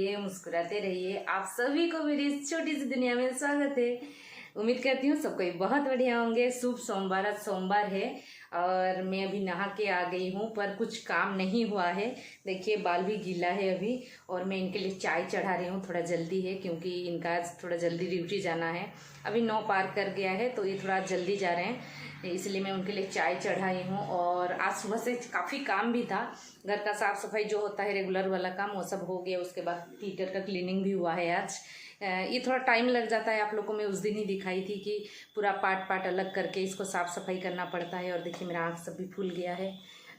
रहिए, मुस्कुराते रहिए। आप सभी को मेरी इस छोटी सी दुनिया में स्वागत है। उम्मीद करती हूँ सब कोई बहुत बढ़िया होंगे। शुभ सोमवार, आज सोमवार है और मैं अभी नहा के आ गई हूँ, पर कुछ काम नहीं हुआ है। देखिए बाल भी गीला है अभी, और मैं इनके लिए चाय चढ़ा रही हूँ। थोड़ा जल्दी है क्योंकि इनका आज थोड़ा जल्दी ड्यूटी जाना है। अभी 9 पार कर गया है तो ये थोड़ा जल्दी जा रहे हैं, इसलिए मैं उनके लिए चाय चढ़ाई हूँ। और आज सुबह से काफ़ी काम भी था। घर का साफ़ सफाई जो होता है रेगुलर वाला काम, वो सब हो गया। उसके बाद हीटर का क्लीनिंग भी हुआ है आज। ये थोड़ा टाइम लग जाता है। आप लोगों को मैं उस दिन ही दिखाई थी कि पूरा पार्ट पार्ट अलग करके इसको साफ़ सफाई करना पड़ता है। और देखिए मेरा आँख सब भी फूल गया है।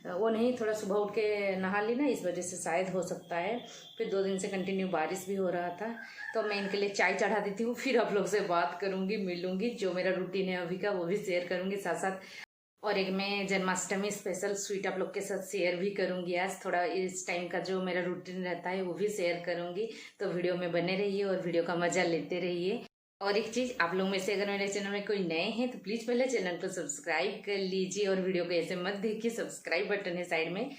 वो नहीं, थोड़ा सुबह उठ के नहा ली ना, इस वजह से शायद हो सकता है। फिर 2 दिन से कंटिन्यू बारिश भी हो रहा था, तो मैं इनके लिए चाय चढ़ा देती हूँ। फिर आप लोग से बात करूँगी, मिलूँगी, जो मेरा रूटीन है अभी का वो भी शेयर करूँगी साथ साथ। और एक मैं जन्माष्टमी स्पेशल स्वीट आप लोग के साथ शेयर भी करूँगी। आज थोड़ा इस टाइम का जो मेरा रूटीन रहता है वो भी शेयर करूँगी। तो वीडियो में बने रहिए और वीडियो का मज़ा लेते रहिए। और एक चीज़, आप लोग में से अगर मेरे चैनल में कोई नए हैं तो प्लीज़ पहले चैनल को सब्सक्राइब कर लीजिए। और वीडियो को ऐसे मत देखिए, सब्सक्राइब बटन है साइड में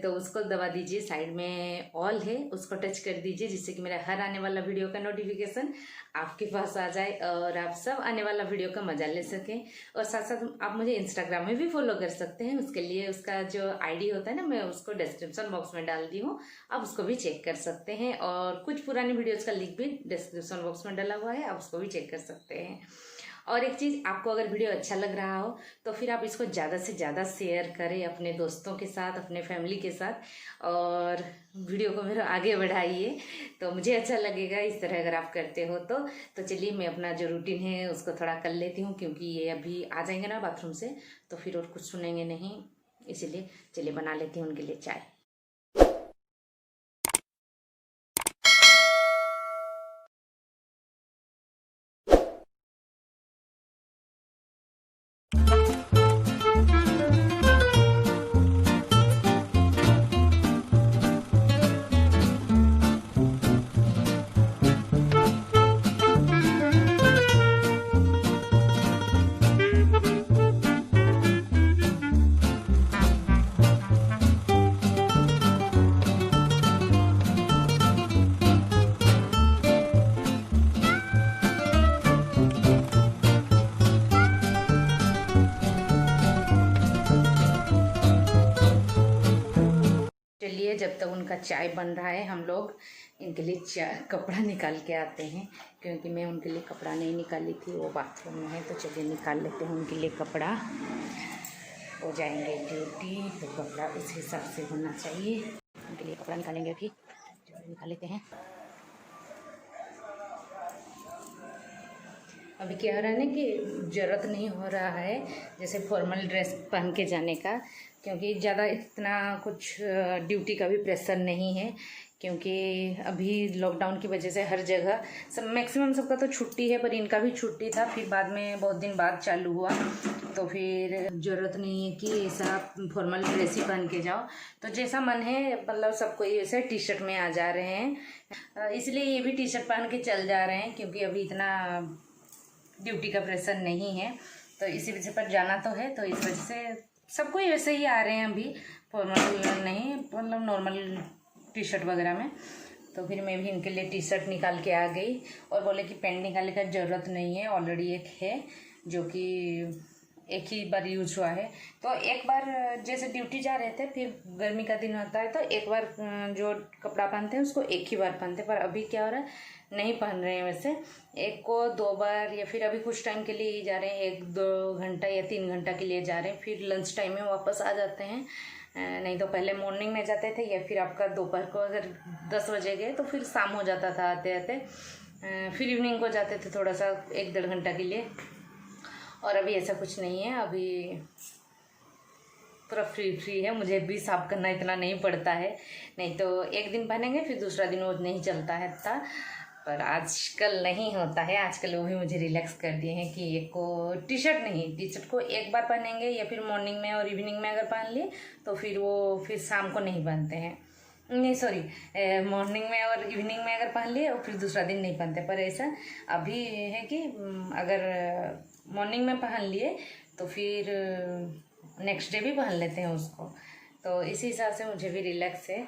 तो उसको दबा दीजिए। साइड में ऑल है, उसको टच कर दीजिए, जिससे कि मेरा हर आने वाला वीडियो का नोटिफिकेशन आपके पास आ जाए और आप सब आने वाला वीडियो का मजा ले सकें। और साथ साथ आप मुझे इंस्टाग्राम में भी फॉलो कर सकते हैं। उसके लिए उसका जो आईडी होता है ना, मैं उसको डिस्क्रिप्शन बॉक्स में डाल दी हूँ, आप उसको भी चेक कर सकते हैं। और कुछ पुरानी वीडियोस का लिंक भी डिस्क्रिप्शन बॉक्स में डाला हुआ है, आप उसको भी चेक कर सकते हैं। और एक चीज़, आपको अगर वीडियो अच्छा लग रहा हो तो फिर आप इसको ज़्यादा से ज़्यादा शेयर करें अपने दोस्तों के साथ, अपने फैमिली के साथ, और वीडियो को मेरा आगे बढ़ाइए तो मुझे अच्छा लगेगा इस तरह अगर आप करते हो तो चलिए मैं अपना जो रूटीन है उसको थोड़ा कर लेती हूँ, क्योंकि ये अभी आ जाएंगे ना बाथरूम से तो फिर और कुछ सुनेंगे नहीं, इसीलिए चलिए बना लेती हूँ उनके लिए चाय। चलिए जब तक उनका चाय बन रहा है हम लोग इनके लिए कपड़ा निकाल के आते हैं, क्योंकि मैं उनके लिए कपड़ा नहीं निकाली थी, वो बाथरूम में है। तो चलिए निकाल लेते हैं उनके लिए कपड़ा। हो जाएंगे ड्यूटी तो कपड़ा उस हिसाब से होना चाहिए। उनके लिए कपड़ा निकालेंगे, अभी निकाल लेते हैं। अभी क्या हो रहा है ना कि ज़रूरत नहीं हो रहा है जैसे फॉर्मल ड्रेस पहन के जाने का, क्योंकि ज़्यादा इतना कुछ ड्यूटी का भी प्रेशर नहीं है। क्योंकि अभी लॉकडाउन की वजह से हर जगह सब मैक्सिमम सबका तो छुट्टी है, पर इनका भी छुट्टी था। फिर बाद में बहुत दिन बाद चालू हुआ, तो फिर ज़रूरत नहीं है कि ऐसा फॉर्मल ड्रेस ही पहन के जाओ। तो जैसा मन है, मतलब सबको ऐसे टी शर्ट में आ जा रहे हैं, इसलिए ये भी टी शर्ट पहन के चल जा रहे हैं, क्योंकि अभी इतना ड्यूटी का प्रेशर नहीं है। तो इसी वजह पर जाना तो है, तो इस वजह से सबको वैसे ही आ रहे हैं अभी, फॉर्मल नहीं, मतलब नॉर्मल टी शर्ट वगैरह में। तो फिर मैं भी इनके लिए टी शर्ट निकाल के आ गई और बोले कि पैंट निकालने का ज़रूरत नहीं है, ऑलरेडी एक है जो कि एक ही बार यूज हुआ है। तो एक बार जैसे ड्यूटी जा रहे थे, फिर गर्मी का दिन होता है तो एक बार जो कपड़ा पहनते हैं उसको एक ही बार पहनते हैं। पर अभी क्या हो रहा है, नहीं पहन रहे हैं वैसे, एक को 2 बार, या फिर अभी कुछ टाइम के लिए ही जा रहे हैं, 1-2 घंटा या 3 घंटा के लिए जा रहे हैं, फिर लंच टाइम में वापस आ जाते हैं। नहीं तो पहले मॉर्निंग में जाते थे, या फिर आपका दोपहर को अगर 10 बजे गए तो फिर शाम हो जाता था आते आते। फिर इवनिंग को जाते थे थोड़ा सा 1-1.5 घंटा के लिए। और अभी ऐसा कुछ नहीं है, अभी पूरा फ्री है। मुझे भी साफ करना इतना नहीं पड़ता है, नहीं तो एक दिन पहनेंगे फिर दूसरा दिन वो नहीं चलता है इतना। पर आजकल नहीं होता है, आजकल वो भी मुझे रिलैक्स कर दिए हैं कि एक को टी शर्ट नहीं, टी शर्ट को एक बार पहनेंगे, या फिर मॉर्निंग में और इवनिंग में अगर पहन लिए तो फिर वो फिर शाम को नहीं पहनते हैं। नहीं सॉरी, मॉर्निंग में और इवनिंग में अगर पहन लिए और फिर दूसरा दिन नहीं पहनते। पर ऐसा अभी है कि अगर मॉर्निंग में पहन लिए तो फिर नेक्स्ट डे भी पहन लेते हैं उसको। तो इसी हिसाब से मुझे भी रिलैक्स है।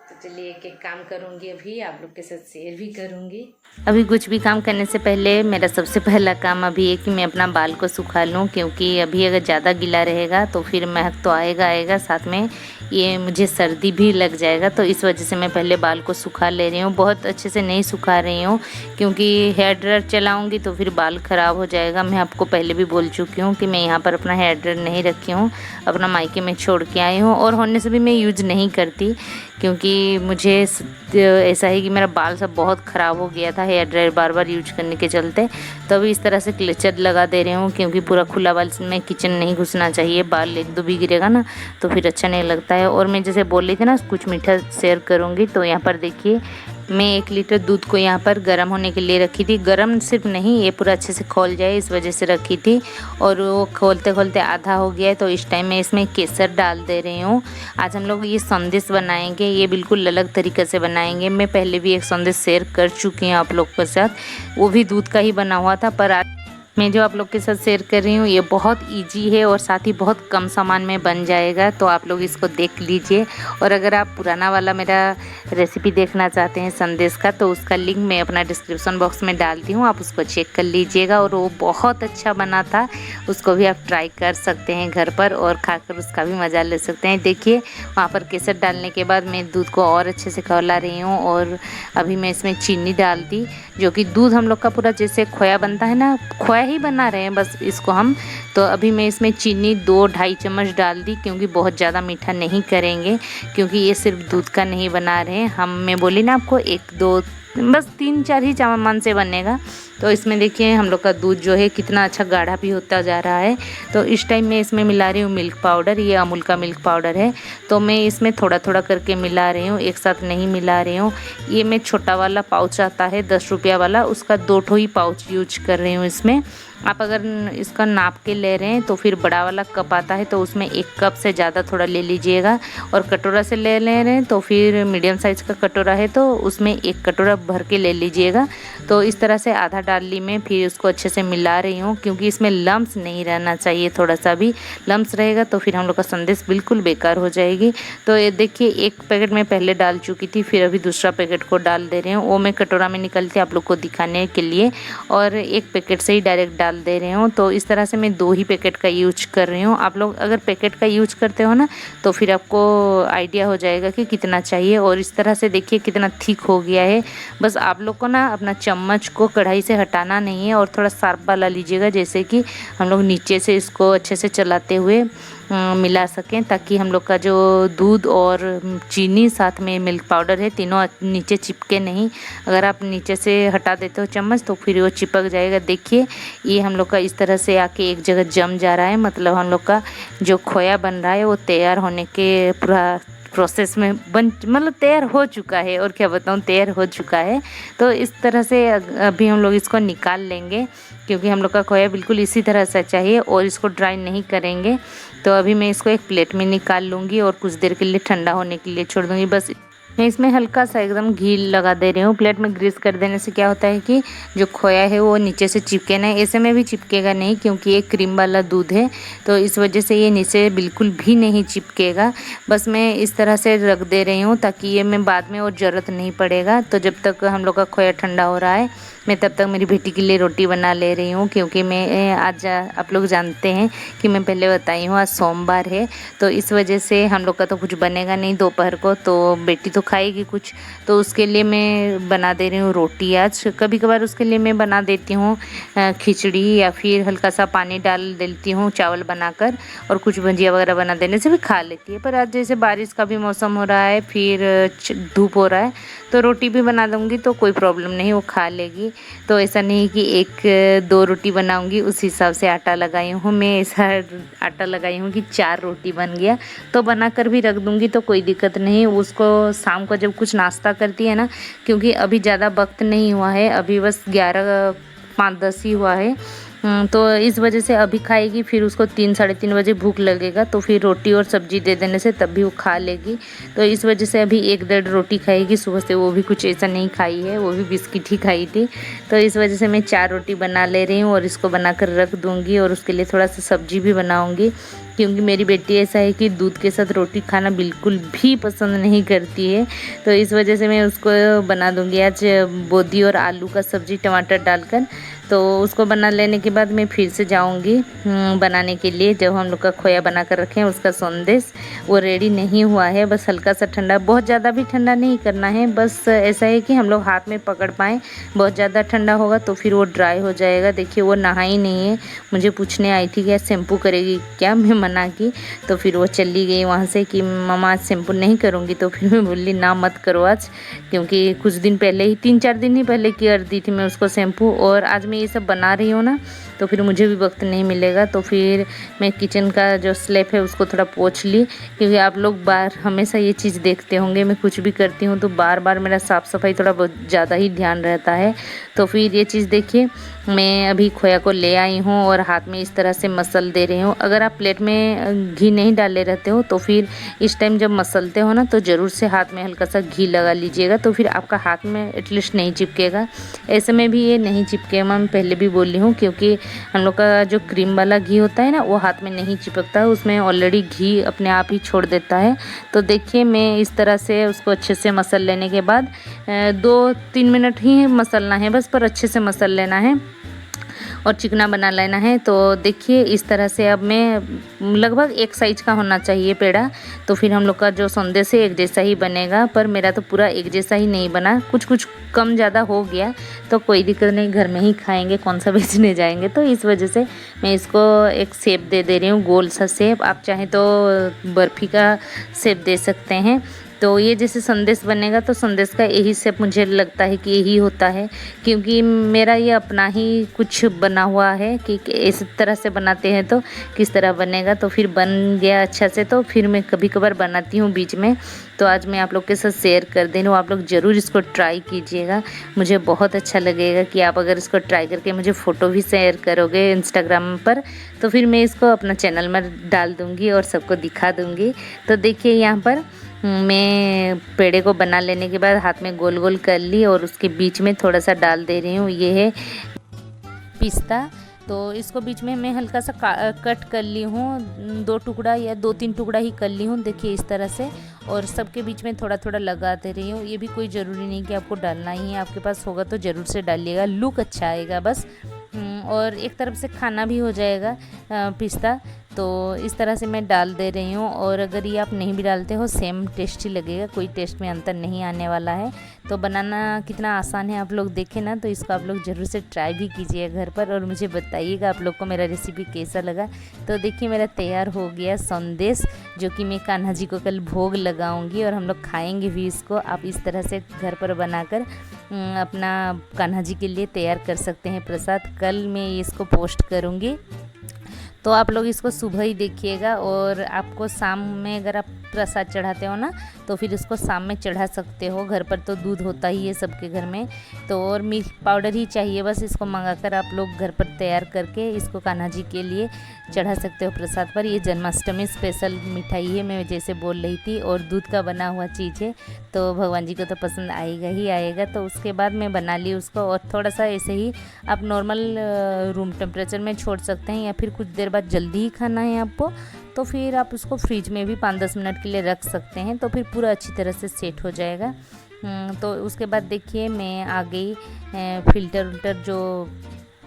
तो चलिए एक एक काम करूँगी, अभी आप लोग के साथ शेयर भी करूँगी। अभी कुछ भी काम करने से पहले मेरा सबसे पहला काम अभी है कि मैं अपना बाल को सुखा लूँ, क्योंकि अभी अगर ज़्यादा गीला रहेगा तो फिर महक तो आएगा, साथ में ये मुझे सर्दी भी लग जाएगा। तो इस वजह से मैं पहले बाल को सुखा ले रही हूँ। बहुत अच्छे से नहीं सुखा रही हूँ क्योंकि हेयर ड्रायर चलाऊँगी तो फिर बाल ख़राब हो जाएगा। मैं आपको पहले भी बोल चुकी हूँ कि मैं यहाँ पर अपना हेयर ड्रायर नहीं रखी हूँ, अपना मायके में छोड़ के आई हूँ, और होने से भी मैं यूज़ नहीं करती क्योंकि मुझे ऐसा है कि मेरा बाल सब बहुत ख़राब हो गया था हेयर ड्रायर बार बार यूज करने के चलते। तो अभी इस तरह से क्लचर लगा दे रही हूँ क्योंकि पूरा खुला बाल में किचन नहीं घुसना चाहिए, बाल एक दो भी गिरेगा ना तो फिर अच्छा नहीं लगता है। और मैं जैसे बोल रही थी ना कुछ मीठा शेयर करूँगी, तो यहाँ पर देखिए मैं 1 लीटर दूध को यहाँ पर गर्म होने के लिए रखी थी। गर्म सिर्फ नहीं, ये पूरा अच्छे से खोल जाए इस वजह से रखी थी, और वो खोलते खोलते आधा हो गया है। तो इस टाइम मैं इसमें केसर डाल दे रही हूँ। आज हम लोग ये संदेश बनाएंगे, ये बिल्कुल अलग तरीके से बनाएंगे। मैं पहले भी एक संदेश शेयर कर चुकी हूँ आप लोग के साथ, वो भी दूध का ही बना हुआ था, पर आज मैं जो आप लोग के साथ शेयर कर रही हूँ ये बहुत इजी है और साथ ही बहुत कम सामान में बन जाएगा। तो आप लोग इसको देख लीजिए, और अगर आप पुराना वाला मेरा रेसिपी देखना चाहते हैं संदेश का तो उसका लिंक मैं अपना डिस्क्रिप्शन बॉक्स में डालती हूँ, आप उसको चेक कर लीजिएगा। और वो बहुत अच्छा बना था, उसको भी आप ट्राई कर सकते हैं घर पर और खाकर उसका भी मज़ा ले सकते हैं। देखिए वहाँ पर केसर डालने के बाद मैं दूध को और अच्छे से खौला रही हूँ, और अभी मैं इसमें चीनी डाल दी, जो कि दूध हम लोग का पूरा जैसे खोया बनता है ना, खोया ही बना रहे हैं बस इसको हम। तो अभी मैं इसमें चीनी 2-2.5 चम्मच डाल दी क्योंकि बहुत ज़्यादा मीठा नहीं करेंगे, क्योंकि ये सिर्फ दूध का नहीं बना रहे हैं हम। मैं बोली ना आपको 1-2 बस 3-4 ही चम्मच से बनेगा। तो इसमें देखिए हम लोग का दूध जो है कितना अच्छा गाढ़ा भी होता जा रहा है। तो इस टाइम मैं इसमें मिला रही हूँ मिल्क पाउडर, ये अमूल का मिल्क पाउडर है। तो मैं इसमें थोड़ा थोड़ा करके मिला रही हूँ, एक साथ नहीं मिला रही हूँ। ये मैं छोटा वाला पाउच आता है 10 रुपया वाला, उसका 2 ठो ही पाउच यूज कर रही हूँ इसमें। आप अगर इसका नाप के ले रहे हैं तो फिर बड़ा वाला कप आता है तो उसमें 1 कप से ज़्यादा थोड़ा ले लीजिएगा, और कटोरा से ले रहे हैं तो फिर मीडियम साइज़ का कटोरा है तो उसमें 1 कटोरा भर के ले लीजिएगा। तो इस तरह से आधा डाल ली मैं, फिर उसको अच्छे से मिला रही हूँ क्योंकि इसमें लम्स नहीं रहना चाहिए, थोड़ा सा भी लम्स रहेगा तो फिर हम लोग का संदेश बिल्कुल बेकार हो जाएगी। तो ये देखिए 1 पैकेट मैं पहले डाल चुकी थी, फिर अभी दूसरा पैकेट को डाल दे रही हूँ। वो मैं कटोरा में निकलती आप लोग को दिखाने के लिए, और 1 पैकेट से ही डायरेक्ट डाल दे रही हूँ। तो इस तरह से मैं 2 ही पैकेट का यूज कर रही हूँ। आप लोग अगर पैकेट का यूज करते हो ना तो फिर आपको आइडिया हो जाएगा कि कितना चाहिए। और इस तरह से देखिए कितना थिक हो गया है। बस आप लोग को ना अपना चम्मच को कढ़ाई से हटाना नहीं है, और थोड़ा शार्प वाला लीजिएगा, जैसे कि हम लोग नीचे से इसको अच्छे से चलाते हुए मिला सकें, ताकि हम लोग का जो दूध और चीनी साथ में मिल्क पाउडर है तीनों नीचे चिपके नहीं। अगर आप नीचे से हटा देते हो चम्मच तो फिर वो चिपक जाएगा। देखिए ये हम लोग का इस तरह से आके एक जगह जम जा रहा है, मतलब हम लोग का जो खोया बन रहा है वो तैयार होने के पूरा प्रोसेस में मतलब तैयार हो चुका है, और क्या बताऊँ तैयार हो चुका है। तो इस तरह से अभी हम लोग इसको निकाल लेंगे क्योंकि हम लोग का खोया बिल्कुल इसी तरह से चाहिए, और इसको ड्राई नहीं करेंगे। तो अभी मैं इसको एक प्लेट में निकाल लूँगी और कुछ देर के लिए ठंडा होने के लिए छोड़ दूँगी। बस मैं इसमें हल्का सा एकदम घी लगा दे रही हूँ। प्लेट में ग्रीस कर देने से क्या होता है कि जो खोया है वो नीचे से चिपके नहीं, ऐसे में भी चिपकेगा नहीं क्योंकि ये क्रीम वाला दूध है, तो इस वजह से ये नीचे बिल्कुल भी नहीं चिपकेगा। बस मैं इस तरह से रख दे रही हूँ ताकि ये मैं बाद में और ज़रूरत नहीं पड़ेगा। तो जब तक हम लोग का खोया ठंडा हो रहा है मैं तब तक मेरी बेटी के लिए रोटी बना ले रही हूँ, क्योंकि मैं आज आप लोग जानते हैं कि मैं पहले बताई हूँ आज सोमवार है, तो इस वजह से हम लोग का तो कुछ बनेगा नहीं दोपहर को, तो बेटी तो खाएगी कुछ, तो उसके लिए मैं बना दे रही हूँ रोटी। आज कभी कभार उसके लिए मैं बना देती हूँ खिचड़ी, या फिर हल्का सा पानी डाल देती हूँ चावल बनाकर, और कुछ भुजिया वगैरह बना देने से भी खा लेती है। पर आज जैसे बारिश का भी मौसम हो रहा है, फिर धूप हो रहा है, तो रोटी भी बना दूँगी तो कोई प्रॉब्लम नहीं, वो खा लेगी। तो ऐसा नहीं कि 1-2 रोटी बनाऊंगी, उस हिसाब से आटा लगाई हूँ मैं, ऐसा आटा लगाई हूँ कि 4 रोटी बन गया। तो बना कर भी रख दूँगी तो कोई दिक्कत नहीं। उसको शाम को जब कुछ नाश्ता करती है ना, क्योंकि अभी ज़्यादा वक्त नहीं हुआ है, अभी बस 11-5-10 ही हुआ है, तो इस वजह से अभी खाएगी, फिर उसको 3-3:30 बजे भूख लगेगा तो फिर रोटी और सब्जी दे देने से तब भी वो खा लेगी। तो इस वजह से अभी 1-1.5 रोटी खाएगी। सुबह से वो भी कुछ ऐसा नहीं खाई है, वो भी बिस्किट ही खाई थी। तो इस वजह से मैं 4 रोटी बना ले रही हूँ और इसको बनाकर रख दूँगी, और उसके लिए थोड़ा सा सब्जी भी बनाऊँगी। क्योंकि मेरी बेटी ऐसा है कि दूध के साथ रोटी खाना बिल्कुल भी पसंद नहीं करती है। तो इस वजह से मैं उसको बना दूँगी आज बोदी और आलू का सब्ज़ी टमाटर डालकर। तो उसको बना लेने के बाद मैं फिर से जाऊंगी बनाने के लिए। जब हम लोग का खोया बना कर रखे हैं उसका संदेश वो रेडी नहीं हुआ है, बस हल्का सा ठंडा, बहुत ज़्यादा भी ठंडा नहीं करना है, बस ऐसा है कि हम लोग हाथ में पकड़ पाएँ। बहुत ज़्यादा ठंडा होगा तो फिर वो ड्राई हो जाएगा। देखिए वो नहा ही नहीं है, मुझे पूछने आई थी क्या शैम्पू करेगी क्या, मैं मना की तो फिर वो चली गई वहाँ से कि मम्मा आज शैम्पू नहीं करूँगी। तो फिर मैं बोली ना मत करो आज, क्योंकि कुछ दिन पहले ही 3-4 दिन ही पहले कर दी थी मैं उसको शैम्पू, और आज मैं ये सब बना रही हूँ ना तो फिर मुझे भी वक्त नहीं मिलेगा। तो फिर मैं किचन का जो स्लैब है उसको थोड़ा पोंछ ली, क्योंकि आप लोग बार हमेशा ये चीज़ देखते होंगे, मैं कुछ भी करती हूँ तो बार बार मेरा साफ़ सफाई थोड़ा बहुत ज़्यादा ही ध्यान रहता है। तो फिर ये चीज़ देखिए मैं अभी खोया को ले आई हूँ और हाथ में इस तरह से मसल दे रही हूँ। अगर आप प्लेट में घी नहीं डाले रहते हो तो फिर इस टाइम जब मसलते हो ना तो ज़रूर से हाथ में हल्का सा घी लगा लीजिएगा, तो फिर आपका हाथ में एटलीस्ट नहीं चिपकेगा। ऐसे में भी ये नहीं चिपकेगा, मैं पहले भी बोली हूँ, क्योंकि हम लोग का जो क्रीम वाला घी होता है ना वो हाथ में नहीं चिपकता है, उसमें ऑलरेडी घी अपने आप ही छोड़ देता है। तो देखिए मैं इस तरह से उसको अच्छे से मसल लेने के बाद 2-3 मिनट ही मसलना है बस, पर अच्छे से मसल लेना है और चिकना बना लेना है। तो देखिए इस तरह से अब मैं लगभग एक साइज का होना चाहिए पेड़ा, तो फिर हम लोग का जो संदेश है एक जैसा ही बनेगा। पर मेरा तो पूरा एक जैसा ही नहीं बना, कुछ कुछ कम ज़्यादा हो गया, तो कोई दिक्कत नहीं, घर में ही खाएंगे, कौन सा बेचने जाएंगे। तो इस वजह से मैं इसको एक शेप दे रही हूँ, गोल सा शेप। आप चाहें तो बर्फ़ी का शेप दे सकते हैं। तो ये जैसे संदेश बनेगा तो संदेश का यही शेप मुझे लगता है कि यही होता है, क्योंकि मेरा ये अपना ही कुछ बना हुआ है कि इस तरह से बनाते हैं तो किस तरह बनेगा। तो फिर बन गया अच्छा से, तो फिर मैं कभी कभार बनाती हूँ बीच में, तो आज मैं आप लोग के साथ शेयर कर दे रही हूँ। आप लोग ज़रूर इसको ट्राई कीजिएगा, मुझे बहुत अच्छा लगेगा कि आप अगर इसको ट्राई करके मुझे फ़ोटो भी शेयर करोगे इंस्टाग्राम पर, तो फिर मैं इसको अपना चैनल में डाल दूँगी और सबको दिखा दूँगी। तो देखिए यहाँ पर मैं पेड़े को बना लेने के बाद हाथ में गोल गोल कर ली और उसके बीच में थोड़ा सा डाल दे रही हूँ, ये है पिस्ता। तो इसको बीच में मैं हल्का सा कट कर ली हूँ, 2 टुकड़ा या 2-3 टुकड़ा ही कर ली हूँ, देखिए इस तरह से, और सबके बीच में थोड़ा थोड़ा लगा दे रही हूँ। ये भी कोई ज़रूरी नहीं कि आपको डालना ही है, आपके पास होगा तो ज़रूर से डालिएगा, लुक अच्छा आएगा बस। और एक तरफ से खाना भी हो जाएगा पिस्ता। तो इस तरह से मैं डाल दे रही हूँ, और अगर ये आप नहीं भी डालते हो सेम टेस्टी लगेगा, कोई टेस्ट में अंतर नहीं आने वाला है। तो बनाना कितना आसान है आप लोग देखें ना, तो इसको आप लोग ज़रूर से ट्राई भी कीजिए घर पर और मुझे बताइएगा आप लोग को मेरा रेसिपी कैसा लगा। तो देखिए मेरा तैयार हो गया संदेश, जो कि मैं कान्हा जी को कल भोग लगाऊंगी और हम लोग खाएंगे भी इसको। आप इस तरह से घर पर बनाकर अपना कान्हा जी के लिए तैयार कर सकते हैं प्रसाद। कल मैं इसको पोस्ट करूँगी, तो आप लोग इसको सुबह ही देखिएगा, और आपको शाम में अगर आप प्रसाद चढ़ाते हो ना तो फिर उसको शाम में चढ़ा सकते हो। घर पर तो दूध होता ही है सबके घर में, तो और मिल्क पाउडर ही चाहिए बस, इसको मंगाकर आप लोग घर पर तैयार करके इसको कान्हा जी के लिए चढ़ा सकते हो प्रसाद पर। ये जन्माष्टमी स्पेशल मिठाई है, मैं जैसे बोल रही थी, और दूध का बना हुआ चीज़ है, तो भगवान जी को तो पसंद आएगा ही आएगा। तो उसके बाद मैं बना ली उसको, और थोड़ा सा ऐसे ही आप नॉर्मल रूम टेम्परेचर में छोड़ सकते हैं, या फिर कुछ देर बाद जल्दी ही खाना है आपको तो फिर आप उसको फ्रिज में भी 5-10 मिनट के लिए रख सकते हैं, तो फिर पूरा अच्छी तरह से सेट हो जाएगा। तो उसके बाद देखिए मैं आ गई फ़िल्टर जो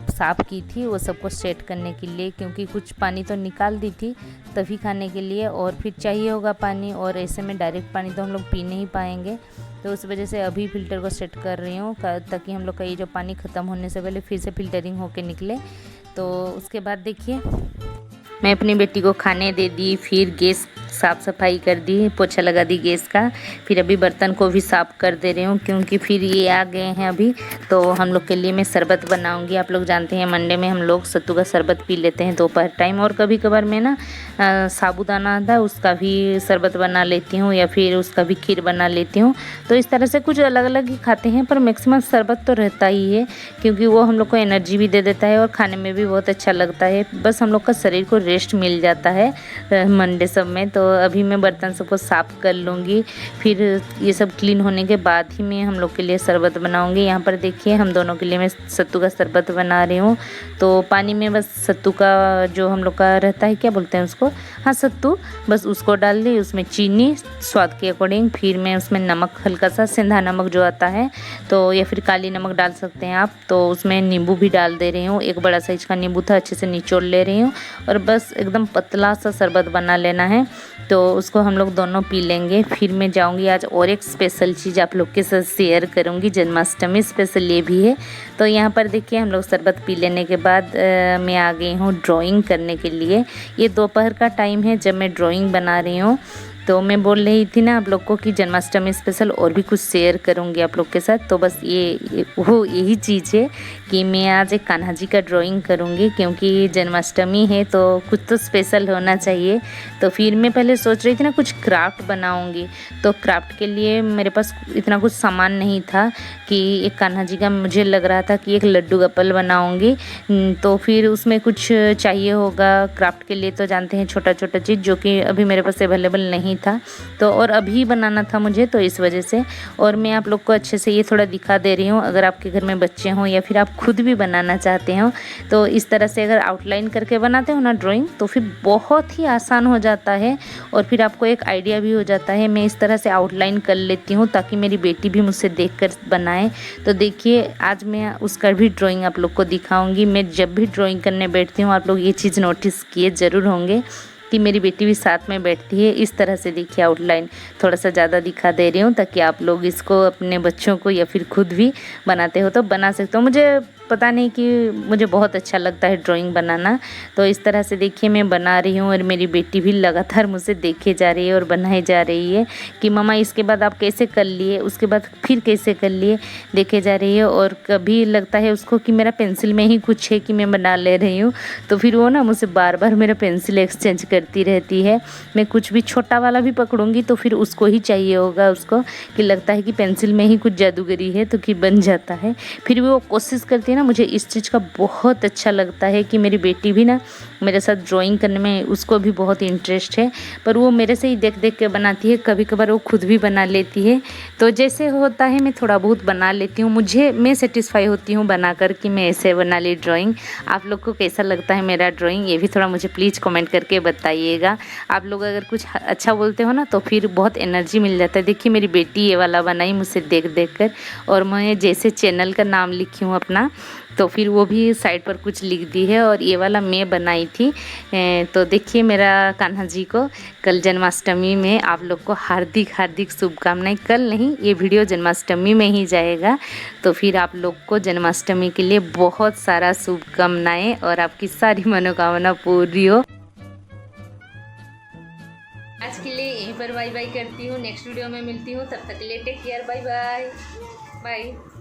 साफ़ की थी वो सबको सेट करने के लिए, क्योंकि कुछ पानी तो निकाल दी थी तभी खाने के लिए, और फिर चाहिए होगा पानी, और ऐसे में डायरेक्ट पानी तो हम लोग पी नहीं पाएंगे। तो उस वजह से अभी फ़िल्टर को सेट कर रही हूँ, ताकि हम लोग का ये जो पानी ख़त्म होने से पहले फिर से फ़िल्टरिंग होके निकले। तो उसके बाद देखिए मैं अपनी बेटी को खाने दे दी, फिर गैस साफ़ सफाई कर दी, पोछा लगा दी गैस का, फिर अभी बर्तन को भी साफ़ कर दे रही हूँ, क्योंकि फिर ये आ गए हैं अभी। तो हम लोग के लिए मैं शरबत बनाऊँगी। आप लोग जानते हैं मंडे में हम लोग सत्तू का शरबत पी लेते हैं दोपहर टाइम, और कभी कभार मैं ना साबूदाना आता उसका भी शरबत बना लेती हूँ, या फिर उसका भी खीर बना लेती हूँ। तो इस तरह से कुछ अलग अलग ही खाते हैं, पर मैक्सिमम शरबत तो रहता ही है, क्योंकि वो हम लोग को एनर्जी भी दे देता है और खाने में भी बहुत अच्छा लगता है। बस हम लोग का शरीर को रेस्ट मिल जाता है मंडे सब में। तो अभी मैं बर्तन सबको साफ़ कर लूँगी, फिर ये सब क्लीन होने के बाद ही मैं हम लोग के लिए शरबत बनाऊँगी। यहाँ पर देखिए हम दोनों के लिए मैं सत्तू का शरबत बना रही हूँ। तो पानी में बस सत्तू का जो हम लोग का रहता है, क्या बोलते हैं उसको, हाँ सत्तू, बस उसको डाल दी, उसमें चीनी स्वाद के अकॉर्डिंग, फिर मैं उसमें नमक, हल्का सा सेंधा नमक जो आता है तो या फिर काली नमक डाल सकते हैं आप। तो उसमें नींबू भी डाल दे रही हूँ, एक बड़ा साइज का नींबू था, अच्छे से निचोड़ ले रही हूँ और बस एकदम पतला सा शरबत बना लेना है। तो उसको हम लोग दोनों पी लेंगे। फिर मैं जाऊँगी आज और एक स्पेशल चीज़ आप लोग के साथ शेयर करूँगी, जन्माष्टमी स्पेशल ये भी है। तो यहाँ पर देखिए हम लोग शरबत पी लेने के बाद मैं आ गई हूँ ड्राइंग करने के लिए। ये दोपहर का टाइम है जब मैं ड्राइंग बना रही हूँ। तो मैं बोल रही थी ना आप लोग को कि जन्माष्टमी स्पेशल और भी कुछ शेयर करूँगी आप लोग के साथ। तो बस वो यही चीज़ है कि मैं आज एक कान्हा जी का ड्राइंग करूँगी, क्योंकि जन्माष्टमी है तो कुछ तो स्पेशल होना चाहिए। तो फिर मैं पहले सोच रही थी ना कुछ क्राफ्ट बनाऊँगी, तो क्राफ्ट के लिए मेरे पास इतना कुछ सामान नहीं था कि एक कान्हा जी का, मुझे लग रहा था कि एक लड्डू गोपाल बनाऊँगी। तो फिर उसमें कुछ चाहिए होगा क्राफ्ट के लिए, तो जानते हैं छोटा छोटा चीज़ जो कि अभी मेरे पास अवेलेबल नहीं था, तो और अभी बनाना था मुझे, तो इस वजह से। और मैं आप लोग को अच्छे से ये थोड़ा दिखा दे रही हूँ, अगर आपके घर में बच्चे हों या फिर आप खुद भी बनाना चाहते हो तो इस तरह से अगर आउटलाइन करके बनाते हो ना ड्राइंग, तो फिर बहुत ही आसान हो जाता है और फिर आपको एक आइडिया भी हो जाता है। मैं इस तरह से आउटलाइन कर लेती हूँ ताकि मेरी बेटी भी मुझसे देखकर बनाए। तो देखिए आज मैं उसका भी ड्राइंग आप लोग को दिखाऊंगी। मैं जब भी ड्राइंग करने बैठती हूँ, आप लोग ये चीज़ नोटिस किए ज़रूर होंगे कि मेरी बेटी भी साथ में बैठती है। इस तरह से देखिए आउटलाइन थोड़ा सा ज़्यादा दिखा दे रही हूँ ताकि आप लोग इसको अपने बच्चों को या फिर खुद भी बनाते हो तो बना सकते हो। मुझे पता नहीं कि मुझे बहुत अच्छा लगता है ड्राइंग बनाना। तो इस तरह से देखिए मैं बना रही हूँ और मेरी बेटी भी लगातार मुझसे देखे जा रही है और बनाई जा रही है कि मम्मा इसके बाद आप कैसे कर लिए, उसके बाद फिर कैसे कर लिए, देखे जा रही है। और कभी लगता है उसको कि मेरा पेंसिल में ही कुछ है कि मैं बना ले रही हूँ, तो फिर वो ना मुझसे बार बार मेरा पेंसिल एक्सचेंज करती रहती है। मैं कुछ भी छोटा वाला भी पकड़ूंगी तो फिर उसको ही चाहिए होगा, उसको कि लगता है कि पेंसिल में ही कुछ जादूगरी है तो कि बन जाता है। फिर भी वो कोशिश करती है ना, मुझे इस चीज़ का बहुत अच्छा लगता है कि मेरी बेटी भी ना मेरे साथ ड्राइंग करने में उसको भी बहुत इंटरेस्ट है, पर वो मेरे से ही देख देख के बनाती है। कभी कभार वो खुद भी बना लेती है, तो जैसे होता है मैं थोड़ा बहुत बना लेती हूँ। मैं सेटिस्फाई होती हूँ बनाकर कि मैं ऐसे बना ली ड्राइंग। आप लोग को कैसा लगता है मेरा ड्राइंग, ये भी थोड़ा मुझे प्लीज़ कमेंट करके बताइएगा। आप लोग अगर कुछ अच्छा बोलते हो ना तो फिर बहुत एनर्जी मिल जाता है। देखिए मेरी बेटी ये वाला बनाई मुझसे देख देख कर, और मैं जैसे चैनल का नाम लिखी हूँ अपना, तो फिर वो भी साइड पर कुछ लिख दी है। और ये वाला मैं बनाई थी। तो देखिए मेरा कान्हा जी को कल जन्माष्टमी में आप लोग को हार्दिक हार्दिक शुभकामनाएं। कल नहीं, ये वीडियो जन्माष्टमी में ही जाएगा, तो फिर आप लोग को जन्माष्टमी के लिए बहुत सारा शुभकामनाएं और आपकी सारी मनोकामना पूरी हो। आज के लिए यहीं पर बाय बाय करती हूँ, नेक्स्ट वीडियो में मिलती हूँ, तब तक के लिए take care, bye bye bye.